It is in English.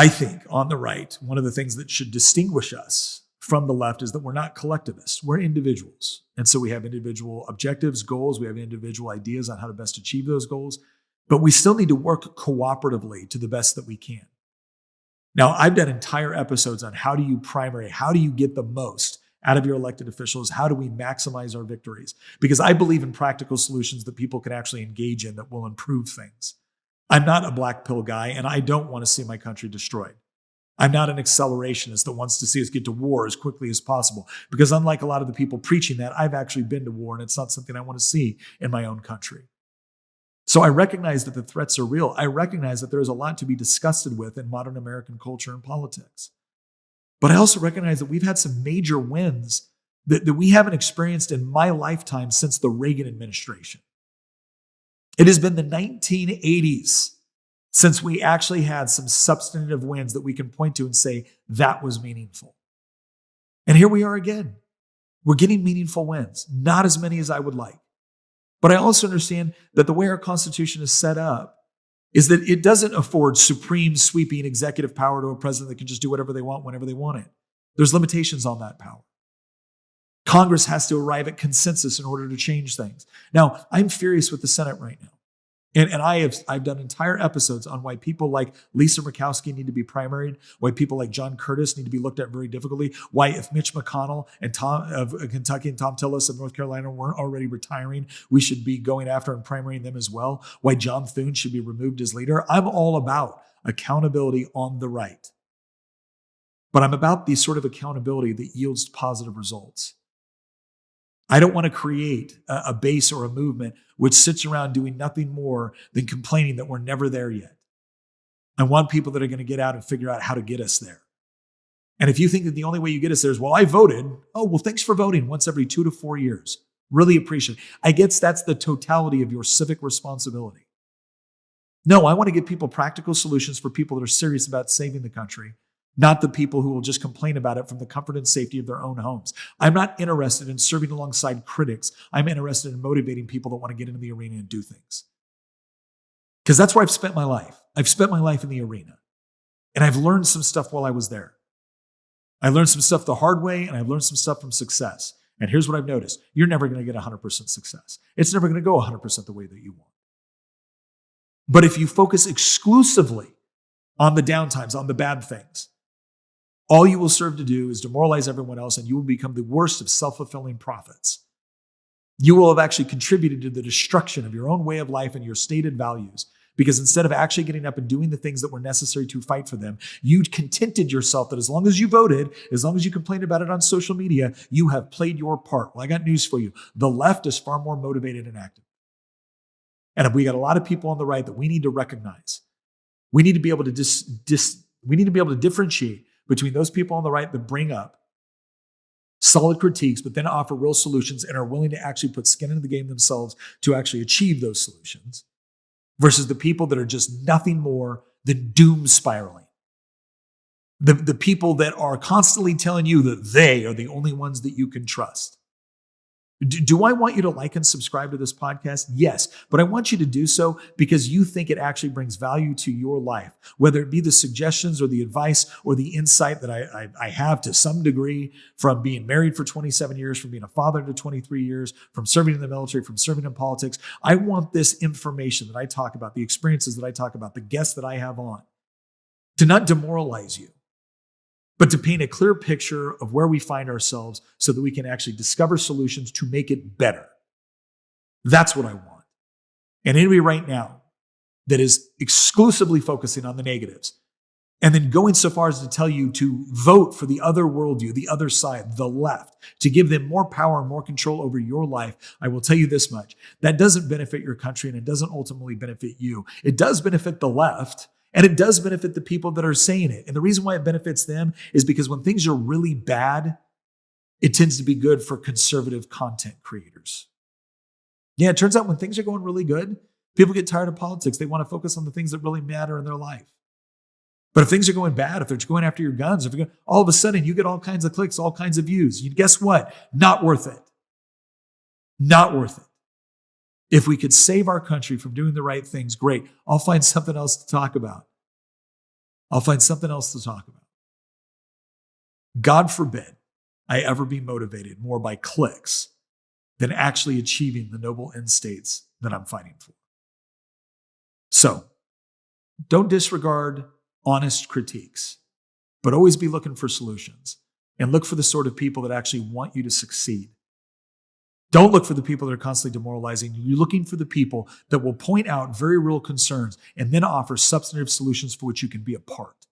I think on the right, one of the things that should distinguish us from the left is that we're not collectivists, we're individuals. And so we have individual objectives, goals, we have individual ideas on how to best achieve those goals, but we still need to work cooperatively to the best that we can. Now, I've done entire episodes on how do you get the most out of your elected officials? How do we maximize our victories? Because I believe in practical solutions that people can actually engage in that will improve things. I'm not a black pill guy, and I don't want to see my country destroyed. I'm not an accelerationist that wants to see us get to war as quickly as possible, because unlike a lot of the people preaching that, I've actually been to war, and it's not something I want to see in my own country. So I recognize that the threats are real. I recognize that there is a lot to be disgusted with in modern American culture and politics. But I also recognize that we've had some major wins that we haven't experienced in my lifetime since the Reagan administration. It has been the 1980s since we actually had some substantive wins that we can point to and say that was meaningful. And here we are again. We're getting meaningful wins, not as many as I would like. But I also understand that the way our Constitution is set up is that it doesn't afford supreme, sweeping executive power to a president that can just do whatever they want whenever they want it. There's limitations on that power. Congress has to arrive at consensus in order to change things. Now, I'm furious with the Senate right now. And I've done entire episodes on why people like Lisa Murkowski need to be primaried, why people like John Curtis need to be looked at very difficultly, why if Mitch McConnell and Tom of Kentucky and Tom Tillis of North Carolina weren't already retiring, we should be going after and primarying them as well, why John Thune should be removed as leader. I'm all about accountability on the right. But I'm about the sort of accountability that yields positive results. I don't want to create a base or a movement which sits around doing nothing more than complaining that we're never there yet. I want people that are going to get out and figure out how to get us there. And if you think that the only way you get us there is, well, I voted. Oh, well, thanks for voting once every 2 to 4 years. Really appreciate it. I guess that's the totality of your civic responsibility. No, I want to give people practical solutions for people that are serious about saving the country, not the people who will just complain about it from the comfort and safety of their own homes. I'm not interested in serving alongside critics. I'm interested in motivating people that want to get into the arena and do things. Because that's where I've spent my life. I've spent my life in the arena. And I've learned some stuff while I was there. I learned some stuff the hard way, and I've learned some stuff from success. And here's what I've noticed. You're never going to get 100% success. It's never going to go 100% the way that you want. But if you focus exclusively on the downtimes, on the bad things, all you will serve to do is demoralize everyone else, and you will become the worst of self-fulfilling prophets. You will have actually contributed to the destruction of your own way of life and your stated values, because instead of actually getting up and doing the things that were necessary to fight for them, you contented yourself that as long as you voted, as long as you complained about it on social media, you have played your part. Well, I got news for you. The left is far more motivated and active. And we got a lot of people on the right that we need to recognize. We need to be able to differentiate between those people on the right that bring up solid critiques, but then offer real solutions and are willing to actually put skin into the game themselves to actually achieve those solutions, versus the people that are just nothing more than doom spiraling. The people that are constantly telling you that they are the only ones that you can trust. Do I want you to like and subscribe to this podcast? Yes, but I want you to do so because you think it actually brings value to your life, whether it be the suggestions or the advice or the insight that I have to some degree from being married for 27 years, from being a father to 23 years, from serving in the military, from serving in politics. I want this information that I talk about, the experiences that I talk about, the guests that I have on, to not demoralize you, but to paint a clear picture of where we find ourselves so that we can actually discover solutions to make it better. That's what I want. And anybody right now that is exclusively focusing on the negatives and then going so far as to tell you to vote for the other worldview, the other side, the left, to give them more power and more control over your life, I will tell you this much. That doesn't benefit your country, and it doesn't ultimately benefit you. It does benefit the left, and it does benefit the people that are saying it. And the reason why it benefits them is because when things are really bad, it tends to be good for conservative content creators. Yeah, it turns out when things are going really good, people get tired of politics. They want to focus on the things that really matter in their life. But if things are going bad, if they're going after your guns, all of a sudden you get all kinds of clicks, all kinds of views. Guess what? Not worth it. Not worth it. If we could save our country from doing the right things, great. I'll find something else to talk about. I'll find something else to talk about. God forbid I ever be motivated more by clicks than actually achieving the noble end states that I'm fighting for. So, don't disregard honest critiques, but always be looking for solutions and look for the sort of people that actually want you to succeed. Don't look for the people that are constantly demoralizing you. You're looking for the people that will point out very real concerns and then offer substantive solutions for which you can be a part.